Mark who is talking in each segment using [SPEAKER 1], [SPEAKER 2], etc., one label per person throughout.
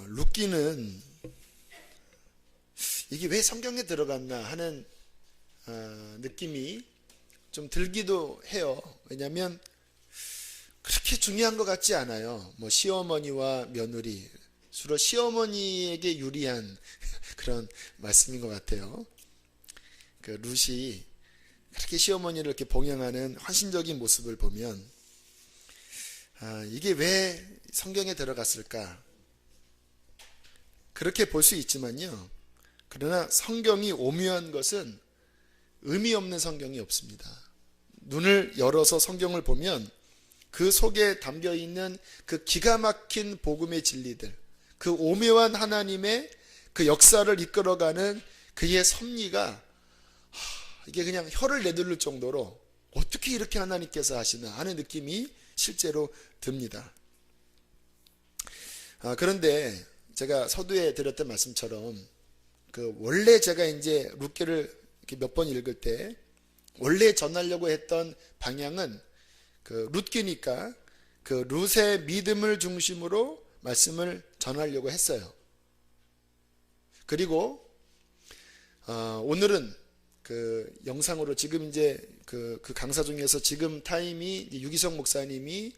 [SPEAKER 1] 룻기는 이게 왜 성경에 들어갔나 하는 느낌이 좀 들기도 해요. 왜냐하면 그렇게 중요한 것 같지 않아요. 뭐 시어머니와 며느리, 주로 시어머니에게 유리한 그런 말씀인 것 같아요. 그 룻이 그렇게 시어머니를 이렇게 봉양하는 헌신적인 모습을 보면 이게 왜 성경에 들어갔을까? 그렇게 볼 수 있지만요. 그러나 성경이 오묘한 것은 의미 없는 성경이 없습니다. 눈을 열어서 성경을 보면 그 속에 담겨 있는 그 기가 막힌 복음의 진리들, 그 오묘한 하나님의 그 역사를 이끌어가는 그의 섭리가 이게 그냥 혀를 내둘릴 정도로 어떻게 이렇게 하나님께서 하시나 하는 느낌이 실제로 듭니다. 그런데 제가 서두에 드렸던 말씀처럼 원래 제가 이제 룻기를 몇 번 읽을 때 원래 전하려고 했던 방향은 룻기니까 룻의 믿음을 중심으로 말씀을 전하려고 했어요. 그리고 오늘은 영상으로 지금 이제 그 강사 중에서 지금 타임이 유기성 목사님이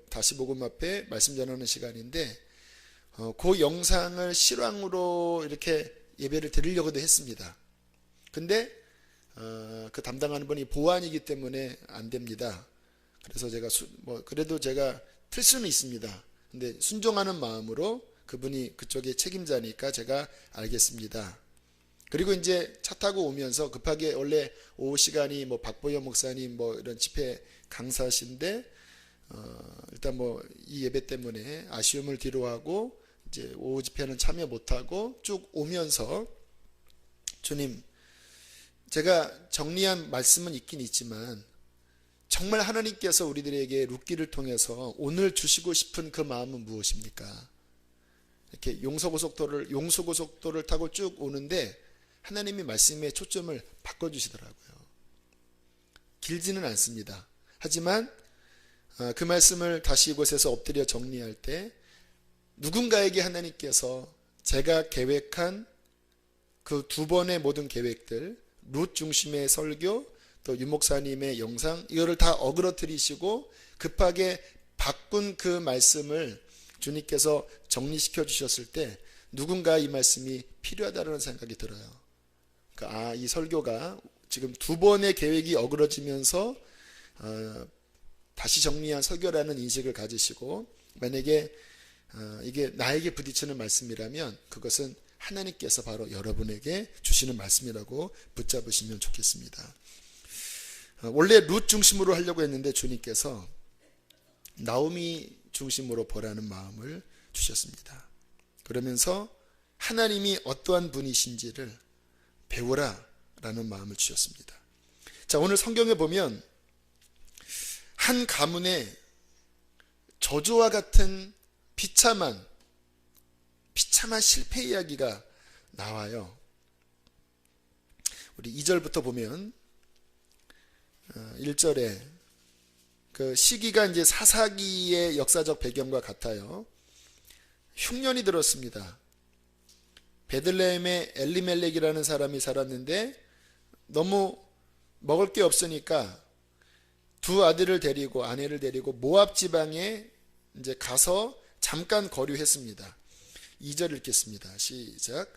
[SPEAKER 1] 다시복음 앞에 말씀 전하는 시간인데 그 영상을 실황으로 이렇게 예배를 드리려고도 했습니다. 근데 그 담당하는 분이 보안이기 때문에 안 됩니다. 그래서 제가 그래도 제가 틀 수는 있습니다. 근데 순종하는 마음으로 그분이 그쪽에 책임자니까 제가 알겠습니다. 그리고 이제 차 타고 오면서 급하게 원래 오후 시간이 박보현 목사님 이런 집회 강사신데 일단 이 예배 때문에 아쉬움을 뒤로하고 이제 오후 집회는 참여 못하고 쭉 오면서 주님, 제가 정리한 말씀은 있긴 있지만 정말 하나님께서 우리들에게 룻기를 통해서 오늘 주시고 싶은 그 마음은 무엇입니까? 이렇게 용서고속도를 타고 쭉 오는데 하나님이 말씀의 초점을 바꿔주시더라고요. 길지는 않습니다. 하지만 그 말씀을 다시 이곳에서 엎드려 정리할 때 누군가에게 하나님께서 제가 계획한 그 두 번의 모든 계획들, 룻 중심의 설교, 또 유목사님의 영상, 이거를 다 어그러뜨리시고 급하게 바꾼 그 말씀을 주님께서 정리시켜 주셨을 때 누군가 이 말씀이 필요하다는 생각이 들어요. 이 설교가 지금 두 번의 계획이 어그러지면서 다시 정리한 설교라는 인식을 가지시고, 만약에 이게 나에게 부딪히는 말씀이라면 그것은 하나님께서 바로 여러분에게 주시는 말씀이라고 붙잡으시면 좋겠습니다. 원래 룻 중심으로 하려고 했는데 주님께서 나오미 중심으로 보라는 마음을 주셨습니다. 그러면서 하나님이 어떠한 분이신지를 배우라 라는 마음을 주셨습니다. 자, 오늘 성경에 보면 한 가문에 저주와 같은 비참한 실패 이야기가 나와요. 우리 2절부터 보면 1절에 그 시기가 이제 사사기의 역사적 배경과 같아요. 흉년이 들었습니다. 베들레헴에 엘리멜렉이라는 사람이 살았는데 너무 먹을 게 없으니까 두 아들을 데리고 아내를 데리고 모압 지방에 이제 가서 잠깐 거류했습니다. 2절 읽겠습니다. 시작.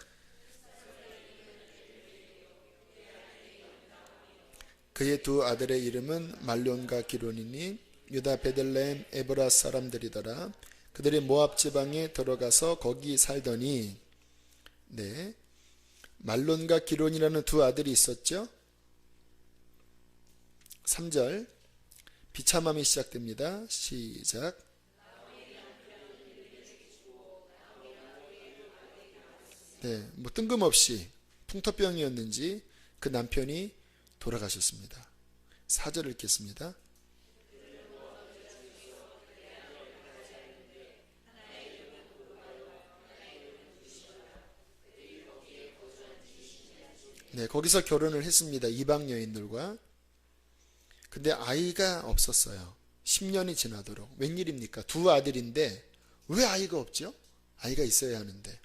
[SPEAKER 1] 그의 두 아들의 이름은 말론과 기론이니 유다 베들레헴 에브라 사람들이더라. 그들이 모압 지방에 들어가서 거기 살더니, 네, 말론과 기론이라는 두 아들이 있었죠. 3절 비참함이 시작됩니다. 시작. 네, 뜬금없이 풍토병이었는지 그 남편이 돌아가셨습니다. 4절 읽겠습니다. 네, 거기서 결혼을 했습니다. 이방 여인들과. 근데 아이가 없었어요. 10년이 지나도록. 웬일입니까? 두 아들인데 왜 아이가 없죠? 아이가 있어야 하는데.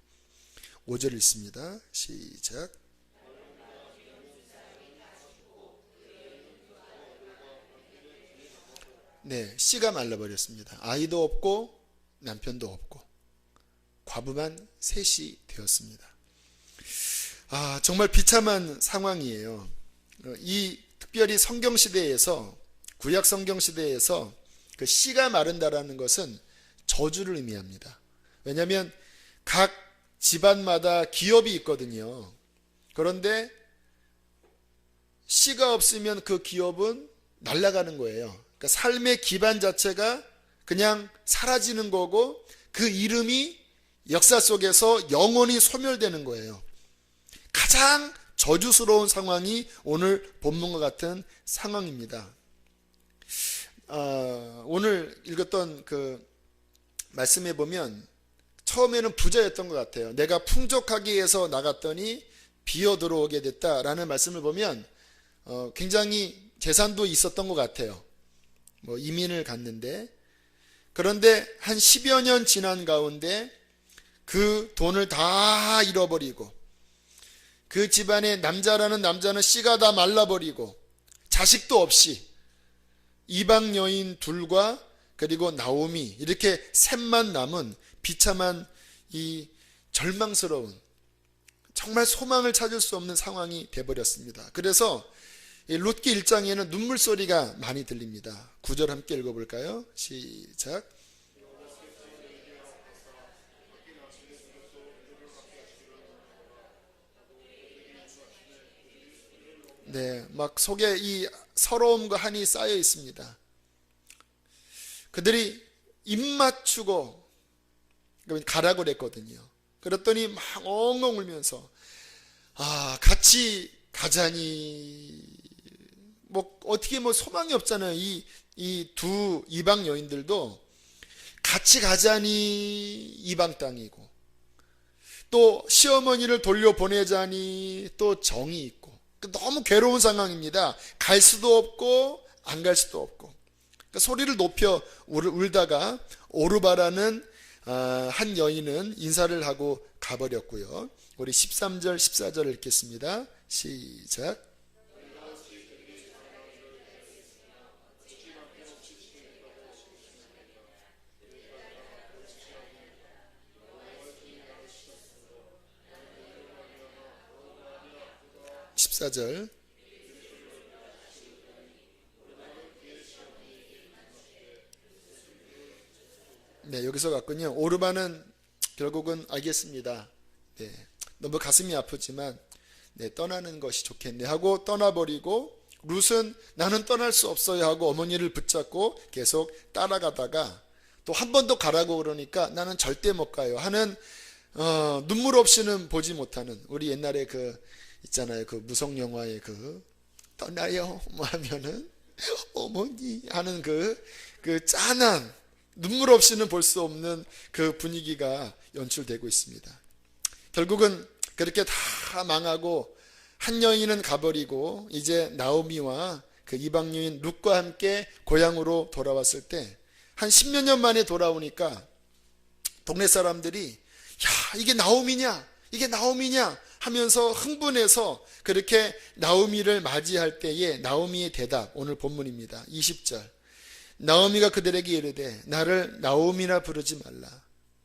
[SPEAKER 1] 5절 읽습니다. 시작. 네, 씨가 말라버렸습니다. 아이도 없고 남편도 없고 과부만 셋이 되었습니다. 정말 비참한 상황이에요. 이 특별히 성경시대에서, 구약 성경시대에서 그 씨가 마른다라는 것은 저주를 의미합니다. 왜냐하면 각 집안마다 기업이 있거든요. 그런데 씨가 없으면 그 기업은 날아가는 거예요. 그러니까 삶의 기반 자체가 그냥 사라지는 거고 그 이름이 역사 속에서 영원히 소멸되는 거예요. 가장 저주스러운 상황이 오늘 본문과 같은 상황입니다. 오늘 읽었던 그 말씀에 보면 처음에는 부자였던 것 같아요. 내가 풍족하기 위해서 나갔더니 비어 들어오게 됐다라는 말씀을 보면 굉장히 재산도 있었던 것 같아요. 이민을 갔는데, 그런데 한 10여 년 지난 가운데 그 돈을 다 잃어버리고 그 집안의 남자라는 남자는 씨가 다 말라버리고 자식도 없이 이방 여인 둘과 그리고 나오미 이렇게 셋만 남은 비참한 이 절망스러운, 정말 소망을 찾을 수 없는 상황이 되어버렸습니다. 그래서 룻기 1장에는 눈물 소리가 많이 들립니다. 9절 함께 읽어볼까요? 시작. 네, 막 속에 이 서러움과 한이 쌓여 있습니다. 그들이 입 맞추고 가라고 그랬거든요. 그랬더니 막 엉엉 울면서 같이 가자니 어떻게 소망이 없잖아요. 이 두 이방 여인들도 같이 가자니 이방 땅이고 또 시어머니를 돌려보내자니 또 정이 있고 너무 괴로운 상황입니다. 갈 수도 없고 안 갈 수도 없고 소리를 높여 울다가 오르바라는 한 여인은 인사를 하고 가버렸고요. 우리 13절 14절 읽겠습니다. 시작. (14절) 네, 여기서 갔군요. 오르바는 결국은 알겠습니다. 네, 너무 가슴이 아프지만 떠나는 것이 좋겠네 하고 떠나버리고, 룻은 나는 떠날 수 없어요 하고 어머니를 붙잡고 계속 따라가다가 또 한 번 더 가라고 그러니까 나는 절대 못 가요 하는 눈물 없이는 보지 못하는, 우리 옛날에 있잖아요. 무성 영화에 떠나요 하면은 어머니 하는 그 짠한, 눈물 없이는 볼 수 없는 그 분위기가 연출되고 있습니다. 결국은 그렇게 다 망하고 한 여인은 가버리고 이제 나오미와 그 이방 여인 룻과 함께 고향으로 돌아왔을 때 한 10몇 년 만에 돌아오니까 동네 사람들이 이게 나오미냐 이게 나오미냐 하면서 흥분해서 그렇게 나오미를 맞이할 때에 나오미의 대답, 오늘 본문입니다. 20절. 나오미가 그들에게 이르되 나를 나오미나 부르지 말라.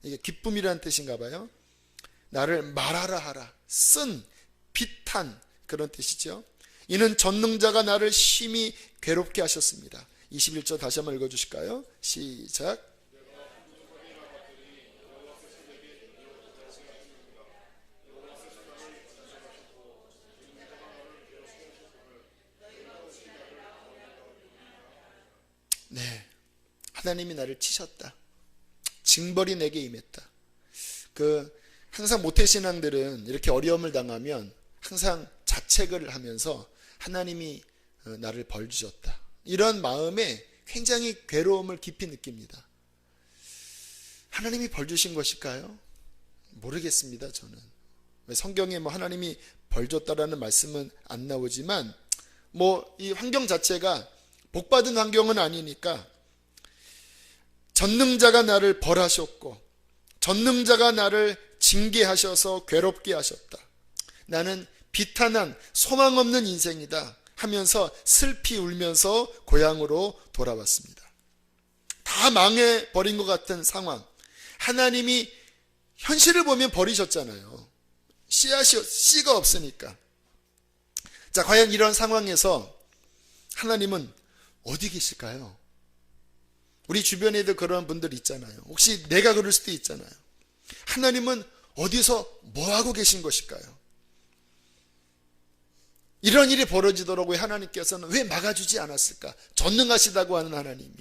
[SPEAKER 1] 이게 기쁨이라는 뜻인가 봐요. 나를 말하라 하라. 쓴, 비탄 그런 뜻이죠. 이는 전능자가 나를 심히 괴롭게 하셨습니다. 21절 다시 한번 읽어주실까요? 시작. 네, 하나님이 나를 치셨다. 징벌이 내게 임했다. 항상 모태신앙들은 이렇게 어려움을 당하면 항상 자책을 하면서 하나님이 나를 벌 주셨다, 이런 마음에 굉장히 괴로움을 깊이 느낍니다. 하나님이 벌 주신 것일까요? 모르겠습니다. 저는 성경에 하나님이 벌 줬다라는 말씀은 안 나오지만 이 환경 자체가 복받은 환경은 아니니까 전능자가 나를 벌하셨고 전능자가 나를 징계하셔서 괴롭게 하셨다. 나는 비탄한 소망 없는 인생이다 하면서 슬피 울면서 고향으로 돌아왔습니다. 다 망해버린 것 같은 상황. 하나님이 현실을 보면 버리셨잖아요. 씨가 없으니까. 자, 과연 이런 상황에서 하나님은 어디 계실까요? 우리 주변에도 그런 분들 있잖아요. 혹시 내가 그럴 수도 있잖아요. 하나님은 어디서 뭐하고 계신 것일까요? 이런 일이 벌어지도록 왜 하나님께서는 왜 막아주지 않았을까? 전능하시다고 하는 하나님이.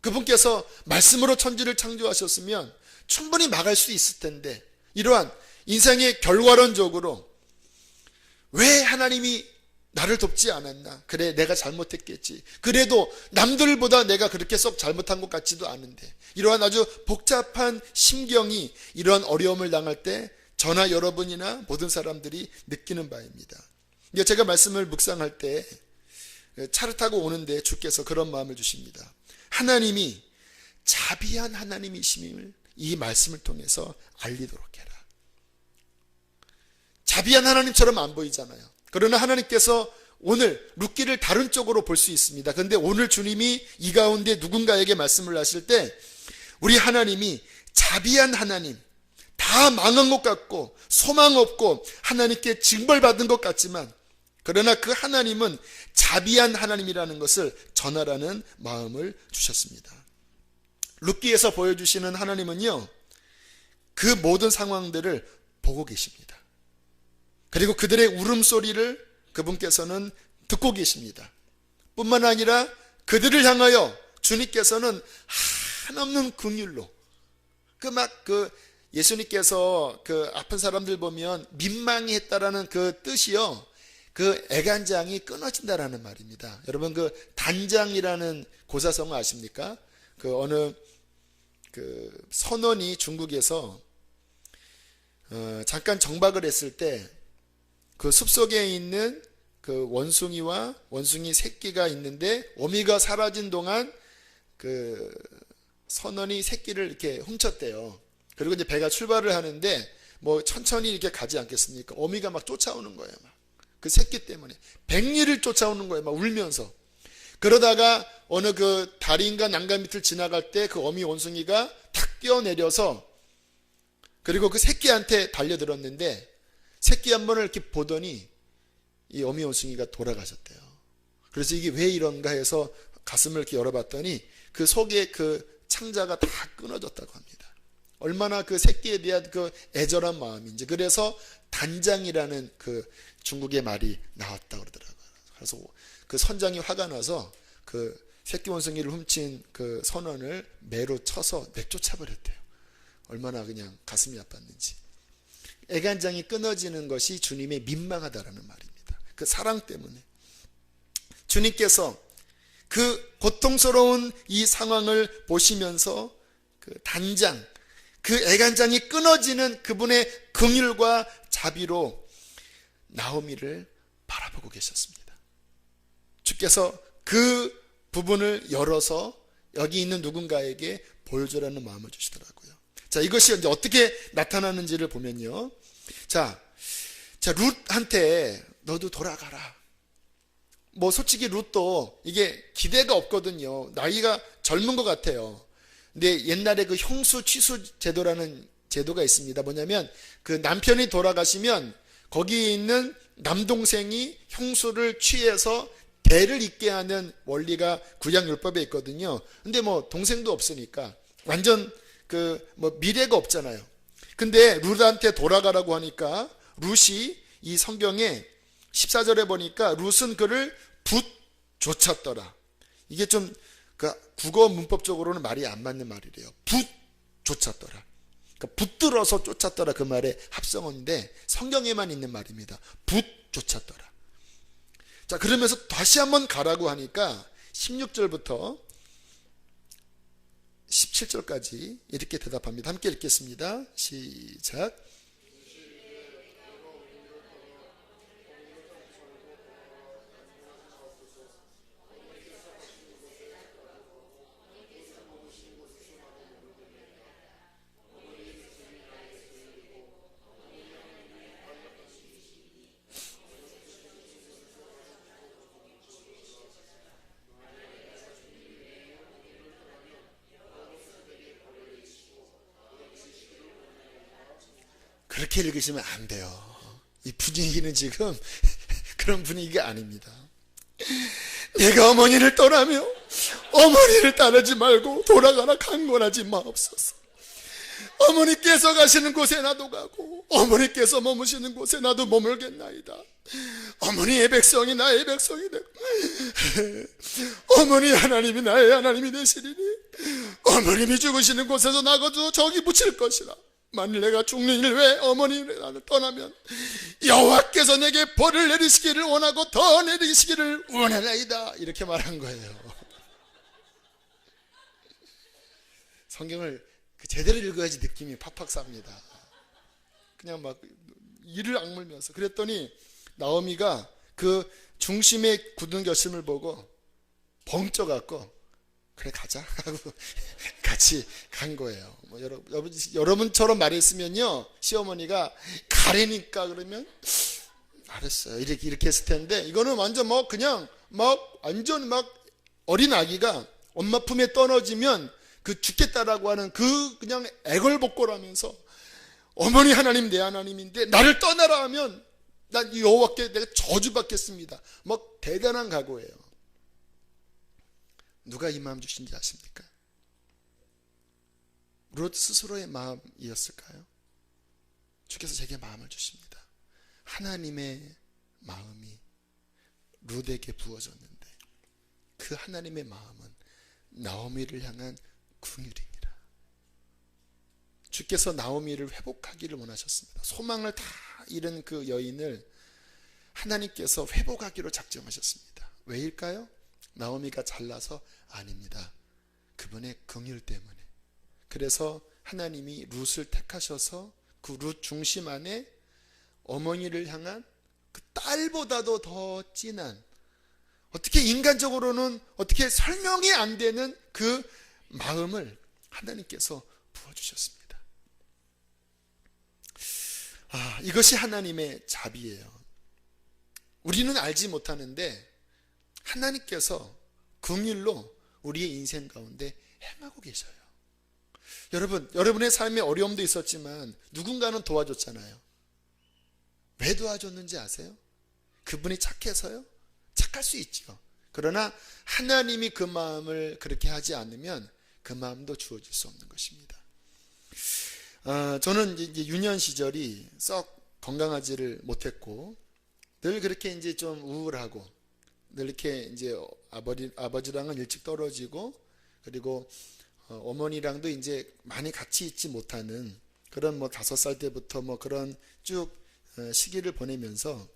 [SPEAKER 1] 그분께서 말씀으로 천지를 창조하셨으면 충분히 막을 수 있을 텐데, 이러한 인생의 결과론적으로 왜 하나님이 나를 돕지 않았나? 그래, 내가 잘못했겠지. 그래도 남들보다 내가 그렇게 썩 잘못한 것 같지도 않은데, 이러한 아주 복잡한 심경이 이러한 어려움을 당할 때 저나 여러분이나 모든 사람들이 느끼는 바입니다. 제가 말씀을 묵상할 때 차를 타고 오는데 주께서 그런 마음을 주십니다. 하나님이 자비한 하나님이심을 이 말씀을 통해서 알리도록 해라. 자비한 하나님처럼 안 보이잖아요. 그러나 하나님께서 오늘 룻기를 다른 쪽으로 볼 수 있습니다. 그런데 오늘 주님이 이 가운데 누군가에게 말씀을 하실 때 우리 하나님이 자비한 하나님, 다 망한 것 같고 소망 없고 하나님께 징벌받은 것 같지만, 그러나 그 하나님은 자비한 하나님이라는 것을 전하라는 마음을 주셨습니다. 룻기에서 보여주시는 하나님은요, 그 모든 상황들을 보고 계십니다. 그리고 그들의 울음소리를 그분께서는 듣고 계십니다. 뿐만 아니라 그들을 향하여 주님께서는 한없는 긍휼로, 예수님께서 그 아픈 사람들 보면 민망히 했다라는 그 뜻이요, 그 애간장이 끊어진다라는 말입니다. 여러분, 그 단장이라는 고사성어 아십니까? 그 어느 그 선원이 중국에서 잠깐 정박을 했을 때 그 숲속에 있는 그 원숭이와 원숭이 새끼가 있는데, 어미가 사라진 동안 그 선원이 새끼를 이렇게 훔쳤대요. 그리고 이제 배가 출발을 하는데 뭐 천천히 이렇게 가지 않겠습니까? 어미가 막 쫓아오는 거예요. 막 그 새끼 때문에 100리를 쫓아오는 거예요. 막 울면서. 그러다가 어느 그 다리인가 난간 밑을 지나갈 때 그 어미 원숭이가 탁 뛰어내려서 그리고 그 새끼한테 달려들었는데, 새끼 한 번을 이렇게 보더니 이 어미 원숭이가 돌아가셨대요. 그래서 이게 왜 이런가 해서 가슴을 이렇게 열어봤더니 그 속에 그 창자가 다 끊어졌다고 합니다. 얼마나 그 새끼에 대한 그 애절한 마음인지. 그래서 단장이라는 그 중국의 말이 나왔다고 그러더라고요. 그래서 그 선장이 화가 나서 그 새끼 원숭이를 훔친 그 선원을 매로 쳐서 내쫓아버렸대요. 얼마나 그냥 가슴이 아팠는지. 애간장이 끊어지는 것이 주님의 민망하다라는 말입니다. 그 사랑 때문에. 주님께서 그 고통스러운 이 상황을 보시면서 그 단장, 그 애간장이 끊어지는 그분의 긍휼과 자비로 나오미를 바라보고 계셨습니다. 주께서 그 부분을 열어서 여기 있는 누군가에게 보여주라는 마음을 주시더라고요. 자, 이것이 이제 어떻게 나타나는지를 보면요. 자, 룻한테 너도 돌아가라. 뭐 솔직히 룻도 이게 기대가 없거든요. 나이가 젊은 것 같아요. 근데 옛날에 그 형수 취수 제도라는 제도가 있습니다. 뭐냐면 그 남편이 돌아가시면 거기에 있는 남동생이 형수를 취해서 대를 잇게 하는 원리가 구약율법에 있거든요. 근데 뭐 동생도 없으니까 완전 그 뭐 미래가 없잖아요. 근데 룻한테 돌아가라고 하니까 룻이 이 성경에 14절에 보니까 룻은 그를 붓 쫓았더라. 이게 좀 그 국어 문법적으로는 말이 안 맞는 말이래요. 붓 쫓았더라. 그러니까 붙들어서 쫓았더라, 그 말의 합성어인데 성경에만 있는 말입니다. 붓 쫓았더라. 자, 그러면서 다시 한번 가라고 하니까 16절부터 17절까지 이렇게 대답합니다. 함께 읽겠습니다. 시작. 그렇게 읽으시면 안 돼요. 이 분위기는 지금 그런 분위기가 아닙니다. 내가 어머니를 떠나며 어머니를 따르지 말고 돌아가라 강권하지 마옵소서. 어머니께서 가시는 곳에 나도 가고 어머니께서 머무시는 곳에 나도 머물겠나이다. 어머니의 백성이 나의 백성이 되고 어머니 하나님이 나의 하나님이 되시리니 어머님이 죽으시는 곳에서 나가도 저기 묻힐 것이라. 만일 내가 죽는 일 외에 어머니를 나를 떠나면 여호와께서 내게 벌을 내리시기를 원하고 더 내리시기를 원하나이다. 이렇게 말한 거예요. 성경을 제대로 읽어야지 느낌이 팍팍 삽니다. 그냥 막 이를 악물면서. 그랬더니 나오미가 그 중심에 굳은 결심을 보고 벙쪄갖고 그래 가자 하고 같이 간 거예요. 뭐 여러분처럼 말했으면요, 시어머니가 가래니까 그러면 알았어요 이렇게 했을 텐데, 이거는 완전 뭐 그냥 막 완전 막 어린 아기가 엄마 품에 떨어지면 그 죽겠다라고 하는 그 그냥 애걸복걸하면서 어머니 하나님 내 하나님인데 나를 떠나라 하면 난 여호와께 내가 저주받겠습니다. 막 대단한 각오예요. 누가 이 마음 주신지 아십니까? 룻 스스로의 마음이었을까요? 주께서 제게 마음을 주십니다. 하나님의 마음이 룻에게 부어졌는데 그 하나님의 마음은 나오미를 향한 긍휼이니라. 주께서 나오미를 회복하기를 원하셨습니다. 소망을 다 잃은 그 여인을 하나님께서 회복하기로 작정하셨습니다. 왜일까요? 나오미가 잘나서? 아닙니다. 그분의 긍휼 때문에. 그래서 하나님이 룻을 택하셔서 그 룻 중심 안에 어머니를 향한 그 딸보다도 더 진한, 어떻게 인간적으로는 어떻게 설명이 안 되는 그 마음을 하나님께서 부어주셨습니다. 이것이 하나님의 자비예요. 우리는 알지 못하는데 하나님께서 긍휼로 우리의 인생 가운데 행하고 계셔요. 여러분의 삶에 어려움도 있었지만 누군가는 도와줬잖아요. 왜 도와줬는지 아세요? 그분이 착해서요? 착할 수 있죠. 그러나 하나님이 그 마음을 그렇게 하지 않으면 그 마음도 주어질 수 없는 것입니다. 저는 이제 유년 시절이 썩 건강하지를 못했고 늘 그렇게 이제 좀 우울하고 늘 이렇게 이제 아버지랑은 일찍 떨어지고 그리고 어머니랑도 이제 많이 같이 있지 못하는 그런 뭐 5살 때부터 뭐 그런 쭉 시기를 보내면서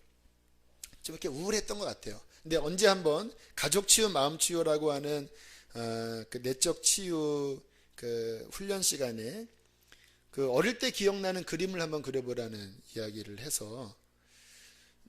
[SPEAKER 1] 좀 이렇게 우울했던 것 같아요. 근데 언제 한번 가족 치유, 마음 치유라고 하는 그 내적 치유 그 훈련 시간에 그 어릴 때 기억나는 그림을 한번 그려보라는 이야기를 해서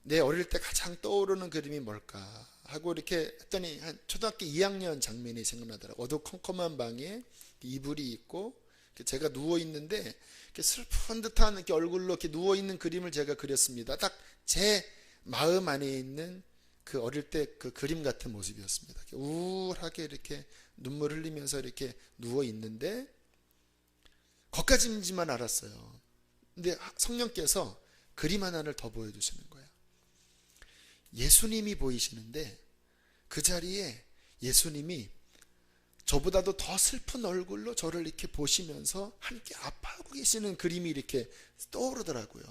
[SPEAKER 1] 내 어릴 때 가장 떠오르는 그림이 뭘까 하고 이렇게 했더니 한 초등학교 2학년 장면이 생각나더라고요. 어두컴컴한 방에 이불이 있고 제가 누워 있는데 이렇게 슬픈 듯한 이렇게 얼굴로 이렇게 누워 있는 그림을 제가 그렸습니다. 딱 제 마음 안에 있는 그 어릴 때 그 그림 같은 모습이었습니다. 이렇게 우울하게 이렇게 눈물 흘리면서 이렇게 누워 있는데 거기까지만 알았어요. 근데 성령께서 그림 하나를 더 보여주시는 거예요. 예수님이 보이시는데 그 자리에 예수님이 저보다도 더 슬픈 얼굴로 저를 이렇게 보시면서 함께 아파하고 계시는 그림이 이렇게 떠오르더라고요.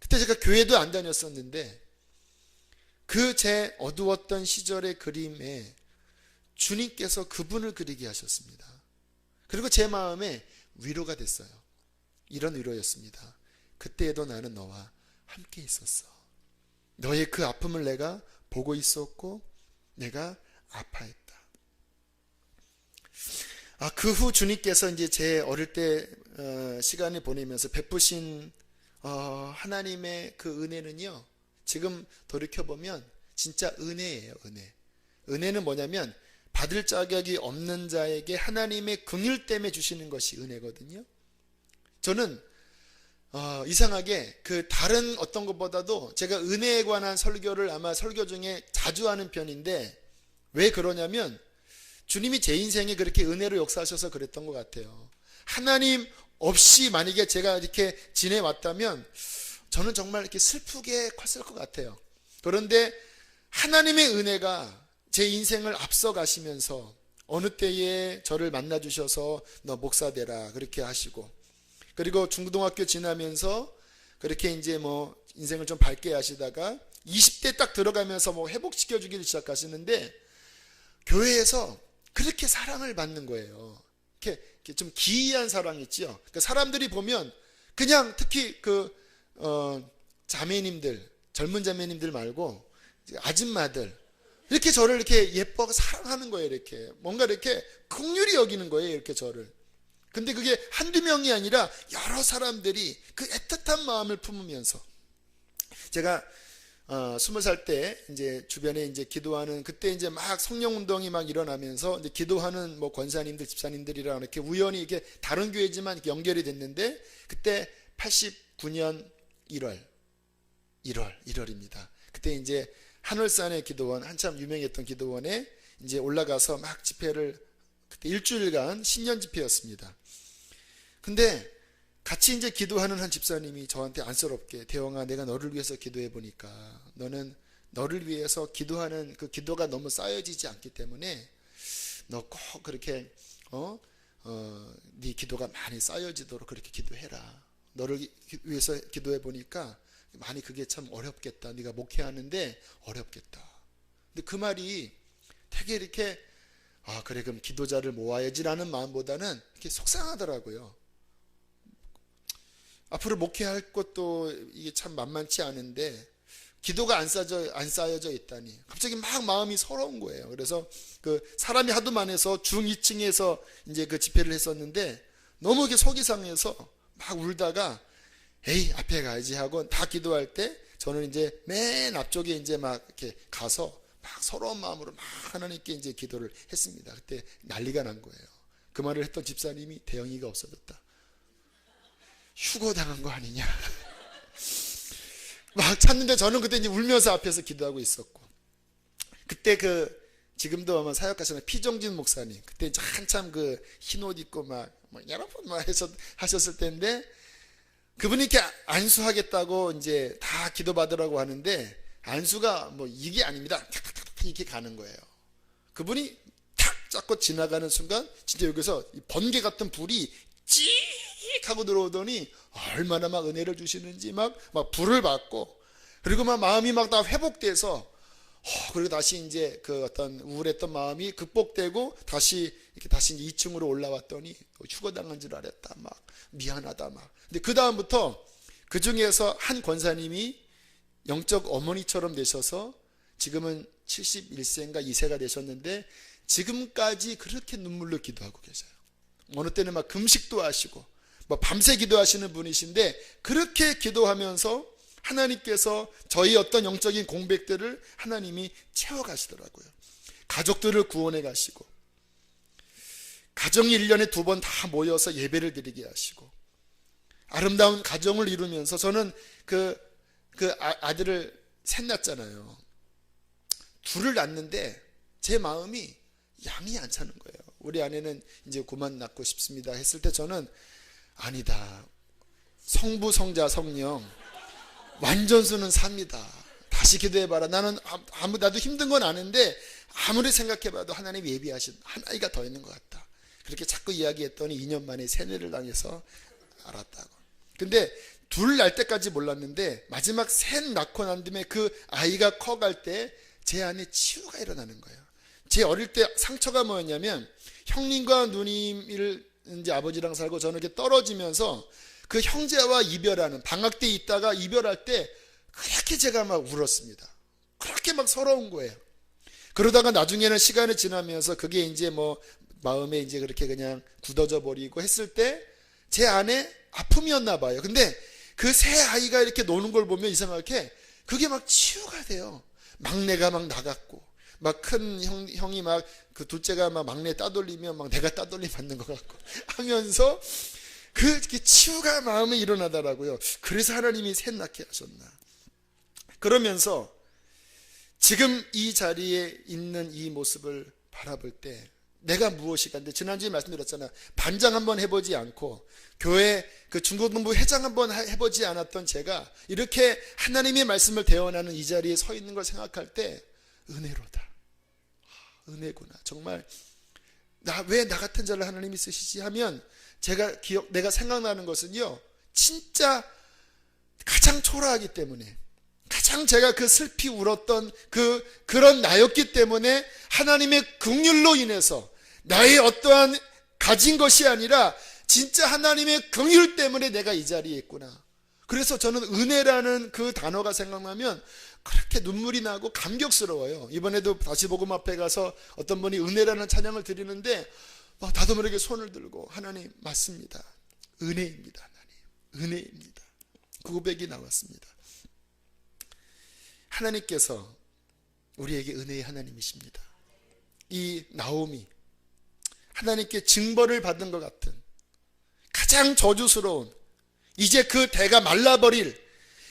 [SPEAKER 1] 그때 제가 교회도 안 다녔었는데 그 제 어두웠던 시절의 그림에 주님께서 그분을 그리게 하셨습니다. 그리고 제 마음에 위로가 됐어요. 이런 위로였습니다. 그때에도 나는 너와 함께 있었어. 너의 그 아픔을 내가 보고 있었고 내가 아파했다. 그 후 주님께서 이제 제 어릴 때 시간을 보내면서 베푸신 하나님의 그 은혜는요, 지금 돌이켜보면 진짜 은혜예요. 은혜는 뭐냐면 받을 자격이 없는 자에게 하나님의 긍휼 때문에 주시는 것이 은혜거든요. 저는 이상하게 그 다른 어떤 것보다도 제가 은혜에 관한 설교를 아마 설교 중에 자주 하는 편인데 왜 그러냐면 주님이 제 인생에 그렇게 은혜로 역사하셔서 그랬던 것 같아요. 하나님 없이 만약에 제가 이렇게 지내왔다면 저는 정말 이렇게 슬프게 컸을 것 같아요. 그런데 하나님의 은혜가 제 인생을 앞서 가시면서 어느 때에 저를 만나 주셔서 너 목사 되라 그렇게 하시고, 그리고 중고등학교 지나면서 그렇게 이제 뭐 인생을 좀 밝게 하시다가 20대 딱 들어가면서 뭐 회복시켜 주기를 시작하시는데, 교회에서 그렇게 사랑을 받는 거예요. 이렇게 좀 기이한 사랑 있죠. 그러니까 사람들이 보면 그냥 특히 자매님들, 젊은 자매님들 말고 아줌마들 이렇게 저를 이렇게 예뻐 사랑하는 거예요. 이렇게 뭔가 이렇게 긍휼히 여기는 거예요. 이렇게 저를. 근데 그게 한두 명이 아니라 여러 사람들이 그 애틋한 마음을 품으면서, 제가 20살 때 이제 주변에 이제 기도하는, 그때 이제 막 성령 운동이 막 일어나면서 이제 기도하는 뭐 권사님들, 집사님들이랑 이렇게 우연히 이렇게 다른 교회지만 이렇게 연결이 됐는데, 그때 89년 1월입니다. 그때 이제 한월산의 기도원, 한참 유명했던 기도원에 이제 올라가서 막 집회를, 그때 일주일간 신년 집회였습니다. 근데 같이 이제 기도하는 한 집사님이 저한테 안쓰럽게, 대영아, 내가 너를 위해서 기도해 보니까 너는 너를 위해서 기도하는 그 기도가 너무 쌓여지지 않기 때문에 너 꼭 그렇게 네 기도가 많이 쌓여지도록 그렇게 기도해라. 너를 위해서 기도해 보니까 많이 그게 참 어렵겠다. 네가 목회하는데 어렵겠다. 근데 그 말이 되게 이렇게 그래 그럼 기도자를 모아야지라는 마음보다는 이렇게 속상하더라고요. 앞으로 목회할 것도 이게 참 만만치 않은데 기도가 안 쌓여져 있다니 갑자기 막 마음이 서러운 거예요. 그래서 그 사람이 하도 많아서 중 2층에서 이제 그 집회를 했었는데 너무 이렇게 속이 상해서 막 울다가 에이 앞에 가야지 하고 다 기도할 때 저는 이제 맨 앞쪽에 이제 막 이렇게 가서 막 서러운 마음으로 막 하나님께 이제 기도를 했습니다. 그때 난리가 난 거예요. 그 말을 했던 집사님이 대영이가 없어졌다. 휴거당한 거 아니냐. 막 찾는데 저는 그때 이제 울면서 앞에서 기도하고 있었고, 그때 지금도 아마 사역하시는 피정진 목사님, 그때 이제 한참 흰 옷 입고 막 여러 번 하셨을 때인데, 그분이 이렇게 안수하겠다고 이제 다 기도받으라고 하는데, 안수가 뭐 이게 아닙니다. 탁탁탁 이렇게 가는 거예요. 그분이 탁 잡고 지나가는 순간, 진짜 여기서 번개 같은 불이 찌익 하고 들어오더니 얼마나 막 은혜를 주시는지 막 불을 받고, 그리고 막 마음이 막 다 회복돼서 그리고 다시 이제 그 어떤 우울했던 마음이 극복되고 다시 이렇게 다시 2층으로 올라왔더니 휴거당한 줄 알았다, 막 미안하다 막. 근데 그 다음부터 그 중에서 한 권사님이 영적 어머니처럼 되셔서 지금은 71세인가 2세가 되셨는데 지금까지 그렇게 눈물로 기도하고 계세요. 어느 때는 막 금식도 하시고 뭐 밤새 기도하시는 분이신데, 그렇게 기도하면서 하나님께서 저희 어떤 영적인 공백들을 하나님이 채워가시더라고요. 가족들을 구원해 가시고, 가정이 1년에 2번 다 모여서 예배를 드리게 하시고, 아름다운 가정을 이루면서 저는 아들을 셋 낳았잖아요. 둘을 낳는데 제 마음이 양이 안 차는 거예요. 우리 아내는 이제 그만 낳고 싶습니다 했을 때 저는 아니다. 성부, 성자, 성령 완전수는 삽니다. 다시 기도해봐라. 나도 힘든 건 아는데 아무리 생각해봐도 하나님 예비하신 한 아이가 더 있는 것 같다. 그렇게 자꾸 이야기했더니 2년 만에 세뇌를 당해서 알았다고. 근데 둘 날 때까지 몰랐는데 마지막 셋 낳고 난 다음에 그 아이가 커갈 때 제 안에 치유가 일어나는 거예요. 제 어릴 때 상처가 뭐였냐면, 형님과 누님을 이제 아버지랑 살고 저는 이렇게 떨어지면서 그 형제와 이별하는, 방학 때 있다가 이별할 때 그렇게 제가 막 울었습니다. 그렇게 막 서러운 거예요. 그러다가 나중에는 시간이 지나면서 그게 이제 뭐 마음에 이제 그렇게 그냥 굳어져 버리고 했을 때 제 안에 아픔이었나 봐요. 근데 그 새 아이가 이렇게 노는 걸 보면 이상하게 그게 막 치유가 돼요. 막내가 막 나갔고, 막 큰 형이 막 그 둘째가 막 막내 따돌리면 막 내가 따돌림 받는 것 같고 하면서 그렇게 치유가 마음에 일어나더라고요. 그래서 하나님이 셋 낳게 하셨나. 그러면서 지금 이 자리에 있는 이 모습을 바라볼 때 내가 무엇이가. 근데 지난주에 말씀드렸잖아. 반장 한번 해보지 않고 교회 그 중고등부 회장 한번 해보지 않았던 제가 이렇게 하나님의 말씀을 대언하는 이 자리에 서 있는 걸 생각할 때 은혜로다. 은혜구나. 정말 왜 나 같은 자를 하나님이 쓰시지 하면 내가 생각나는 것은요, 진짜 가장 초라하기 때문에, 가장 제가 그 슬피 울었던 그런 나였기 때문에 하나님의 긍휼로 인해서 나의 어떠한 가진 것이 아니라 진짜 하나님의 긍휼 때문에 내가 이 자리에 있구나. 그래서 저는 은혜라는 그 단어가 생각나면 그렇게 눈물이 나고 감격스러워요. 이번에도 다시 복음 앞에 가서 어떤 분이 은혜라는 찬양을 드리는데 나도 모르게 손을 들고 하나님 맞습니다. 은혜입니다. 하나님 은혜입니다. 그 고백이 나왔습니다. 하나님께서 우리에게 은혜의 하나님이십니다. 이 나오미, 하나님께 징벌을 받은 것 같은 가장 저주스러운, 이제 그 대가 말라버릴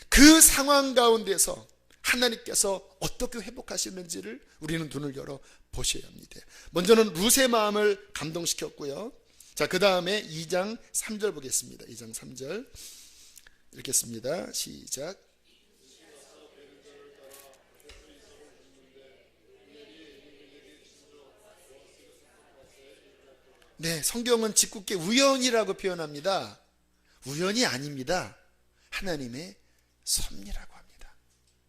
[SPEAKER 1] 그 상황 가운데서 하나님께서 어떻게 회복하시는지를 우리는 눈을 열어 보셔야 합니다. 먼저는 룻의 마음을 감동시켰고요. 자, 그 다음에 2장 3절 보겠습니다. 2장 3절 읽겠습니다. 시작. 네, 성경은 짓궂게 우연이라고 표현합니다. 우연이 아닙니다. 하나님의 섭리라고 합니다.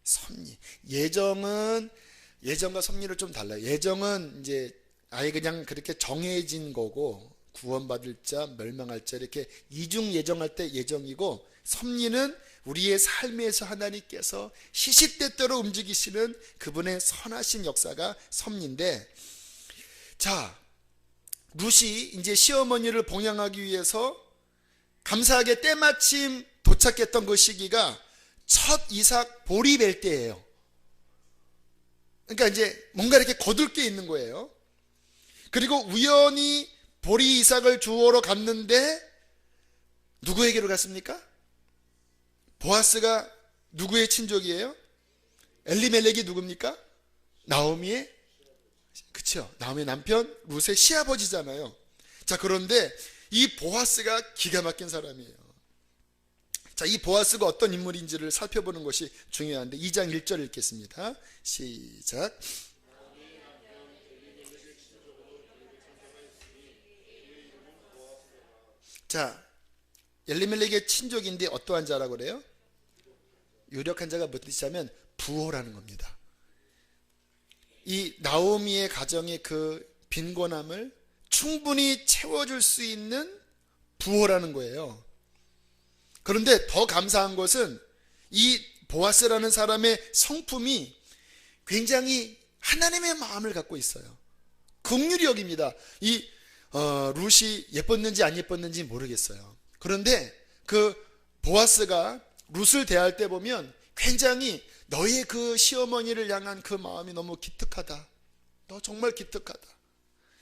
[SPEAKER 1] 섭리. 예정과 섭리를 좀 달라요. 예정은 이제 아예 그냥 그렇게 정해진 거고, 구원받을 자, 멸망할 자, 이렇게 이중 예정할 때 예정이고, 섭리는 우리의 삶에서 하나님께서 시시때때로 움직이시는 그분의 선하신 역사가 섭리인데, 자, 룻이 이제 시어머니를 봉양하기 위해서 감사하게 때마침 도착했던 그 시기가 첫 이삭 보리 뵐 때예요. 그러니까 이제 뭔가 이렇게 거둘 게 있는 거예요. 그리고 우연히 보리 이삭을 주우러 갔는데 누구에게로 갔습니까? 보아스가 누구의 친족이에요? 엘리멜렉이 누굽니까? 나오미의, 그쵸, 나오미의 남편 룻의 시아버지잖아요. 자, 그런데 이 보아스가 기가 막힌 사람이에요. 자, 이 보아스가 어떤 인물인지를 살펴보는 것이 중요한데 2장 1절 읽겠습니다. 시작. 자, 엘리멜렉의 친족인데 어떠한 자라고 그래요? 유력한 자가 무슨 뜻이냐면 부호라는 겁니다. 이 나오미의 가정의 그 빈곤함을 충분히 채워줄 수 있는 부호라는 거예요. 그런데 더 감사한 것은 이 보아스라는 사람의 성품이 굉장히 하나님의 마음을 갖고 있어요. 긍휼히 여깁니다. 이 룻이 예뻤는지 안 예뻤는지 모르겠어요. 그런데 그 보아스가 룻을 대할 때 보면 굉장히 너의 그 시어머니를 향한 그 마음이 너무 기특하다. 너 정말 기특하다.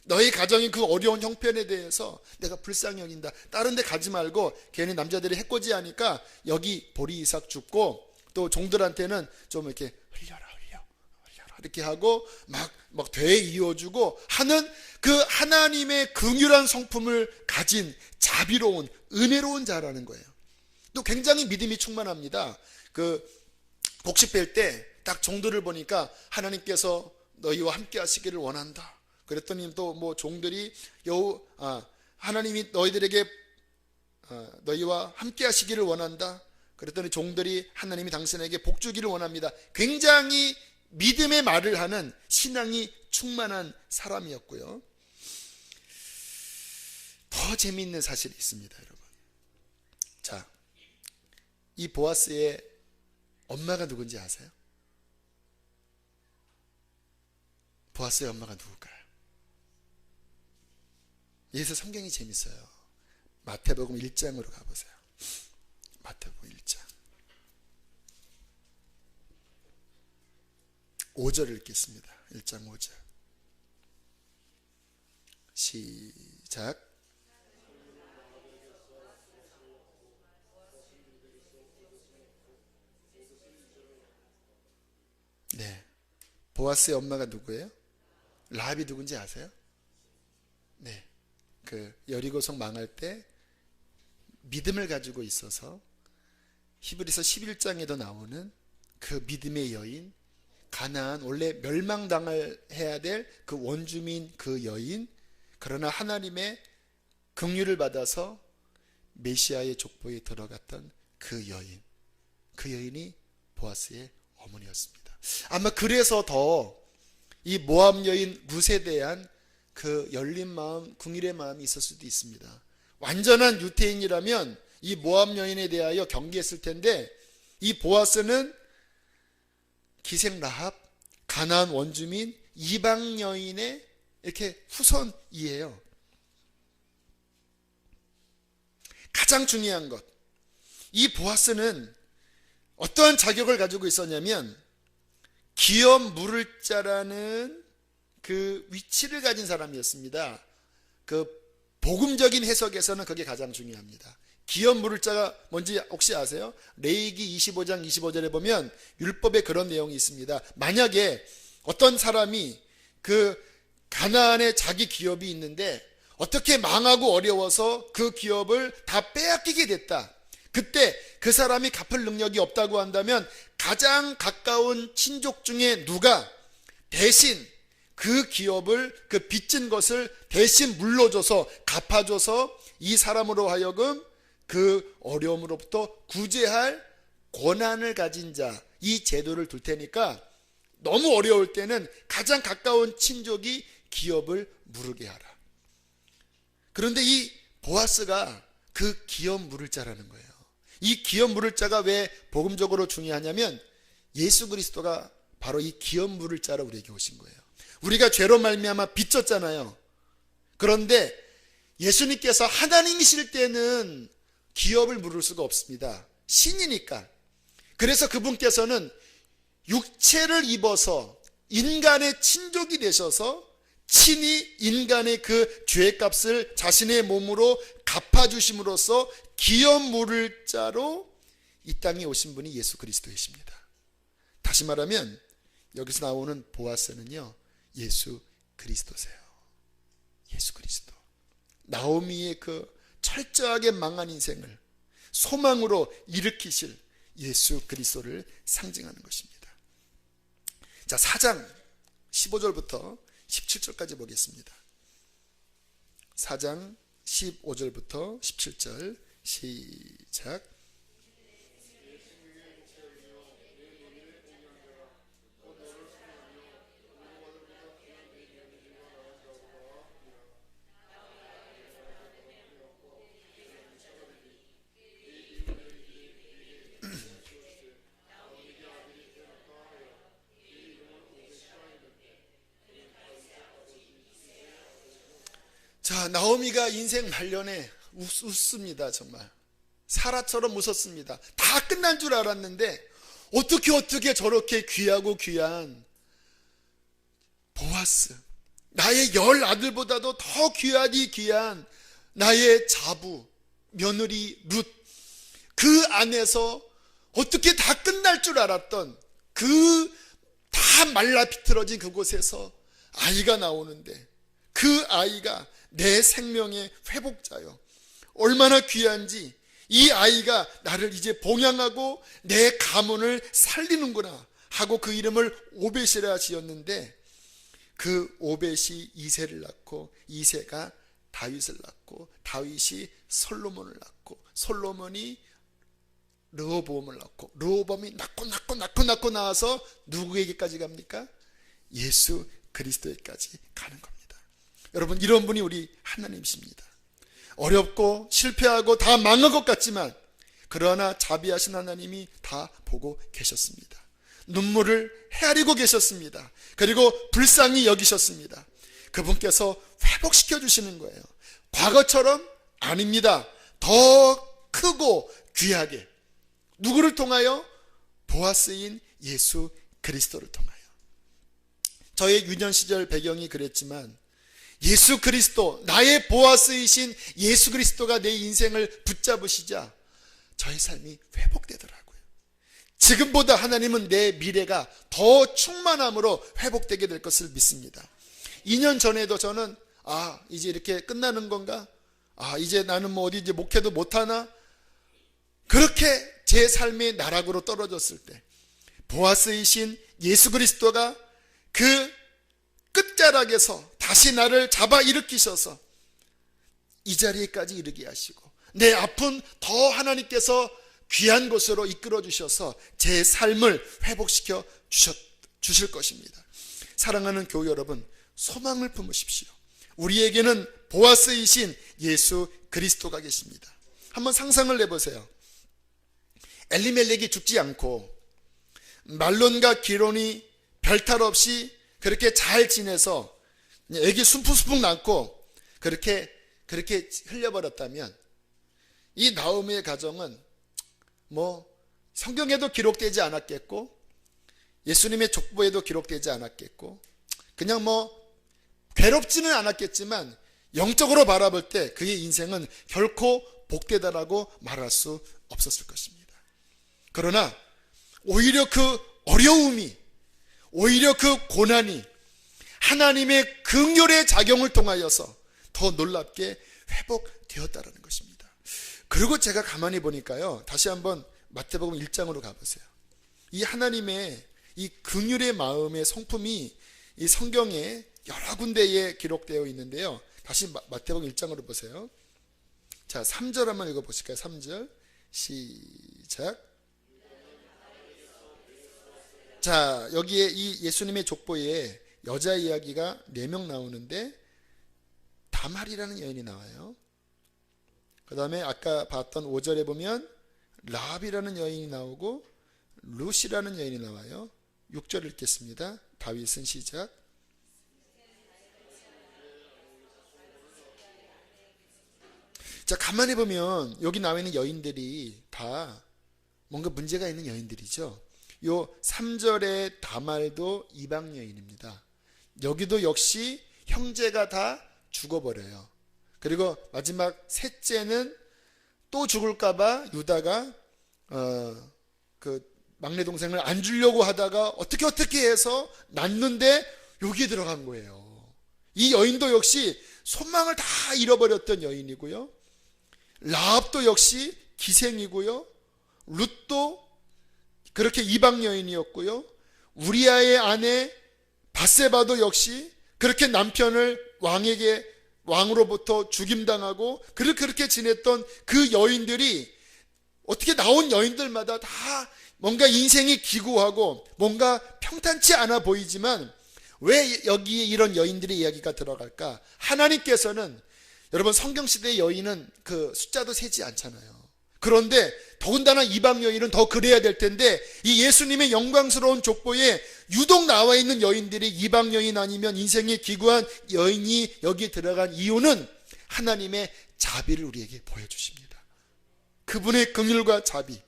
[SPEAKER 1] 너의 가정의 그 어려운 형편에 대해서 내가 불쌍히 여긴다. 다른 데 가지 말고 괜히 남자들이 해코지하니까 여기 보리 이삭 줍고 또 종들한테는 좀 이렇게 흘려라 이렇게 하고 막 되에 이어주고 하는 그 하나님의 긍휼한 성품을 가진 자비로운 은혜로운 자라는 거예요. 또 굉장히 믿음이 충만합니다. 그 곡식 뺄 때 딱 종들을 보니까 하나님께서 너희와 함께 하시기를 원한다. 그랬더니 또 뭐 종들이 하나님이 너희들에게 너희와 함께 하시기를 원한다. 그랬더니 종들이 하나님이 당신에게 복 주기를 원합니다. 굉장히 믿음의 말을 하는 신앙이 충만한 사람이었고요. 더 재미있는 사실이 있습니다, 여러분. 자, 이 보아스의 엄마가 누군지 아세요? 보아스의 엄마가 누굴까요? 여기서 성경이 재밌어요. 마태복음 1장으로 가보세요. 마태복음 1장 5절 읽겠습니다. 1장 5절 시작. 네, 보아스의 엄마가 누구예요? 라합이 누군지 아세요? 네, 그 여리고성 망할 때 믿음을 가지고 있어서 히브리서 11장에도 나오는 그 믿음의 여인, 가나안, 원래 멸망당을 해야 될 그 원주민 그 여인, 그러나 하나님의 긍휼을 받아서 메시아의 족보에 들어갔던 그 여인, 그 여인이 보아스의 어머니였습니다. 아마 그래서 더 이 모압 여인 룻에 대한 그 열린 마음, 긍휼의 마음이 있을 수도 있습니다. 완전한 유태인이라면 이 모압 여인에 대하여 경계했을 텐데, 이 보아스는 기생 라합, 가나안 원주민, 이방 여인의 이렇게 후손이에요. 가장 중요한 것, 이 보아스는 어떠한 자격을 가지고 있었냐면 기업 물을 자라는 그 위치를 가진 사람이었습니다. 그 복음적인 해석에서는 그게 가장 중요합니다. 기업 물을 자가 뭔지 혹시 아세요? 레위기 25장 25절에 보면 율법에 그런 내용이 있습니다. 만약에 어떤 사람이 그 가나안에 자기 기업이 있는데 어떻게 망하고 어려워서 그 기업을 다 빼앗기게 됐다. 그때 그 사람이 갚을 능력이 없다고 한다면 가장 가까운 친족 중에 누가 대신 그 기업을, 그 빚진 것을 대신 물러줘서 갚아줘서 이 사람으로 하여금 그 어려움으로부터 구제할 권한을 가진 자, 이 제도를 둘 테니까 너무 어려울 때는 가장 가까운 친족이 기업을 물게 하라. 그런데 이 보아스가 그 기업 물을 자라는 거예요. 이 기업 물을 자가 왜 복음적으로 중요하냐면 예수 그리스도가 바로 이 기업 물을 자로 우리에게 오신 거예요. 우리가 죄로 말미암아 빚졌잖아요. 그런데 예수님께서 하나님이실 때는 기업을 물을 수가 없습니다. 신이니까. 그래서 그분께서는 육체를 입어서 인간의 친족이 되셔서 친히 인간의 그 죄값을 자신의 몸으로 갚아주심으로써 기업 물을 자로 이 땅에 오신 분이 예수 그리스도이십니다. 다시 말하면 여기서 나오는 보아스는요, 예수 그리스도세요. 예수 그리스도. 나오미의 그 철저하게 망한 인생을 소망으로 일으키실 예수 그리스도를 상징하는 것입니다. 자, 4장 15절부터 17절까지 보겠습니다. 4장 15절부터 17절 시작. 자, 나오미가 인생 말년에 웃습니다. 정말 사라처럼 웃었습니다. 다 끝난 줄 알았는데 어떻게 저렇게 귀하고 귀한 보아스, 나의 10아들보다도 더 귀하디 귀한 나의 자부 며느리 룻, 그 안에서 어떻게 다 끝날 줄 알았던 그 다 말라 비틀어진 그곳에서 아이가 나오는데 그 아이가 내 생명의 회복자요, 얼마나 귀한지, 이 아이가 나를 이제 봉양하고 내 가문을 살리는구나 하고 그 이름을 오벳이라 지었는데, 그 오벳이 이새를 낳고 이새가 다윗을 낳고 다윗이 솔로몬을 낳고 솔로몬이 르호보암을 낳고 르호보암이 낳고 나와서 누구에게까지 갑니까? 예수 그리스도에까지 가는 겁니다. 여러분, 이런 분이 우리 하나님이십니다. 어렵고 실패하고 다 망한 것 같지만 그러나 자비하신 하나님이 다 보고 계셨습니다. 눈물을 헤아리고 계셨습니다. 그리고 불쌍히 여기셨습니다. 그분께서 회복시켜 주시는 거예요. 과거처럼 아닙니다. 더 크고 귀하게. 누구를 통하여? 보아스인 예수 그리스도를 통하여. 저의 유년 시절 배경이 그랬지만 예수 그리스도, 나의 보아스이신 예수 그리스도가 내 인생을 붙잡으시자 저의 삶이 회복되더라고요. 지금보다 하나님은 내 미래가 더 충만함으로 회복되게 될 것을 믿습니다. 2년 전에도 저는 이제 이렇게 끝나는 건가? 이제 나는 뭐 어디 이제 목회도 못하나? 그렇게 제 삶의 나락으로 떨어졌을 때 보아스이신 예수 그리스도가 그 끝자락에서 다시 나를 잡아 일으키셔서 이 자리에까지 이르게 하시고 내 앞은 더 하나님께서 귀한 곳으로 이끌어 주셔서 제 삶을 회복시켜 주실 것입니다. 사랑하는 교회 여러분, 소망을 품으십시오. 우리에게는 보아스이신 예수 그리스도가 계십니다. 한번 상상을 해보세요. 엘리멜렉이 죽지 않고 말론과 기론이 별탈 없이 그렇게 잘 지내서 애기 숨풍숨풍 낳고 그렇게 흘려버렸다면 이 나오미의 가정은 뭐 성경에도 기록되지 않았겠고 예수님의 족보에도 기록되지 않았겠고 그냥 뭐 괴롭지는 않았겠지만 영적으로 바라볼 때 그의 인생은 결코 복되다라고 말할 수 없었을 것입니다. 그러나 오히려 그 어려움이, 오히려 그 고난이 하나님의 긍휼의 작용을 통하여서 더 놀랍게 회복되었다라는 것입니다. 그리고 제가 가만히 보니까요, 다시 한번 마태복음 1장으로 가보세요. 이 하나님의 이 긍휼의 마음의 성품이 이 성경에 여러 군데에 기록되어 있는데요. 다시 마태복음 1장으로 보세요. 자, 3절 한번 읽어보실까요? 3절 시작. 자, 여기에 이 예수님의 족보에 여자 이야기가 4명 나오는데 다말이라는 여인이 나와요. 그 다음에 아까 봤던 5절에 보면 라합이라는 여인이 나오고 루시라는 여인이 나와요. 6절 읽겠습니다. 다윗은 시작. 자, 가만히 보면 여기 나와 있는 여인들이 다 뭔가 문제가 있는 여인들이죠. 요 3절의 다말도 이방 여인입니다. 여기도 역시 형제가 다 죽어버려요. 그리고 마지막 셋째는 또 죽을까봐 유다가 그 막내 동생을 안 주려고 하다가 어떻게 해서 낳는데 여기에 들어간 거예요. 이 여인도 역시 소망을 다 잃어버렸던 여인이고요. 라합도 역시 기생이고요. 룻도 그렇게 이방 여인이었고요. 우리아의 아내 바세바도 역시 그렇게 남편을 왕으로부터 죽임당하고 그렇게 지냈던 그 여인들이 어떻게 나온 여인들마다 다 뭔가 인생이 기구하고 뭔가 평탄치 않아 보이지만 왜 여기에 이런 여인들의 이야기가 들어갈까? 하나님께서는 여러분 성경시대의 여인은 그 숫자도 세지 않잖아요. 그런데 더군다나 이방 여인은 더 그래야 될 텐데 이 예수님의 영광스러운 족보에 유독 나와 있는 여인들이 이방 여인 아니면 인생에 기구한 여인이 여기에 들어간 이유는 하나님의 자비를 우리에게 보여주십니다. 그분의 긍휼과 자비,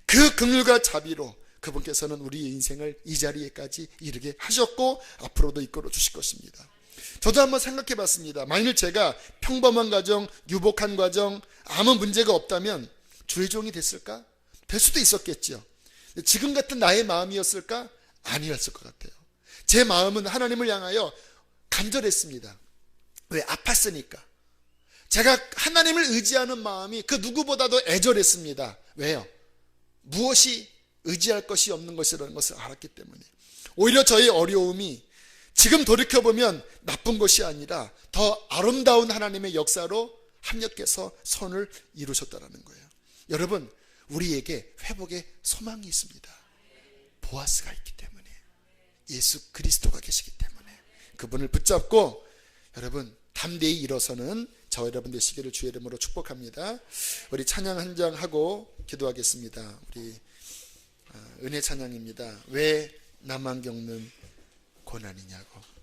[SPEAKER 1] 그 긍휼과 자비로 그분께서는 우리의 인생을 이 자리에까지 이르게 하셨고 앞으로도 이끌어 주실 것입니다. 저도 한번 생각해 봤습니다. 만일 제가 평범한 가정, 유복한 가정, 아무 문제가 없다면 주의 종이 됐을까? 될 수도 있었겠죠. 지금 같은 나의 마음이었을까? 아니었을 것 같아요. 제 마음은 하나님을 향하여 간절했습니다. 왜? 아팠으니까. 제가 하나님을 의지하는 마음이 그 누구보다도 애절했습니다. 왜요? 무엇이 의지할 것이 없는 것이라는 것을 알았기 때문에. 오히려 저의 어려움이 지금 돌이켜보면 나쁜 것이 아니라 더 아름다운 하나님의 역사로 합력해서 선을 이루셨다는 거예요. 여러분, 우리에게 회복의 소망이 있습니다. 보아스가 있기 때문에, 예수 그리스도가 계시기 때문에 그분을 붙잡고 여러분 담대히 일어서는 저 여러분 되시기를 주의 이름으로 축복합니다. 우리 찬양 한 장 하고 기도하겠습니다. 우리 은혜 찬양입니다. 왜 나만 겪는 고난이냐고.